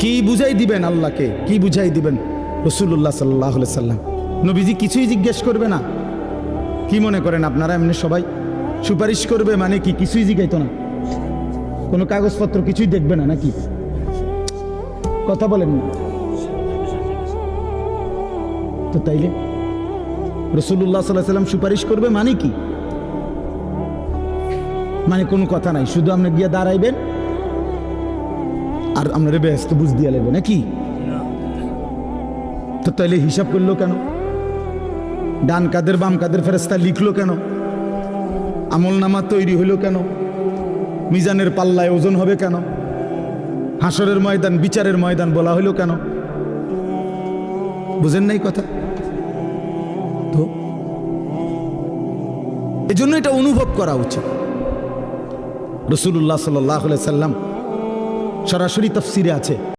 কি বুঝাই দিবেন আল্লাহকে, কি বুঝাই দিবেন রাসূলুল্লাহ সাল্লাল্লাহু আলাইহি সাল্লাম? নবীজি কিছুই জিজ্ঞেস করবে না? কি মনে করেন আপনারা এমনি সবাই সুপারিশ করবে মানে কি কিছুই জিজ্ঞাইতো না? কোনো কাগজপত্র কিছুই দেখবে না নাকি? কথা বলেন না তো। তাইলে রাসূলুল্লাহ সাল্লাল্লাহু আলাইহি সাল্লাম সুপারিশ করবে মানে কি? মানে কোনো কথা নাই, শুধু আপনি গিয়ে দাঁড়াইবেন আর আপনারা ব্যস্ত বুঝ দিয়ে লাগবে নাকি? তো তাইলে হিসাব করলো কেন? ডান কাদের বাম কাদের ফেরেশতা লিখলো কেন? আমল নামা তৈরি হইলো কেন? মিজানের পাল্লায় ওজন হবে কেন? হাসরের ময়দান বিচারের ময়দান বলা হইলো কেন? বুঝেন নাই কথা? তো এজন্য এটা অনুভব করা উচিত। রাসূলুল্লাহ সাল্লাল্লাহু আলাইহি সাল্লাম সরাসরি তাফসিরে আছে।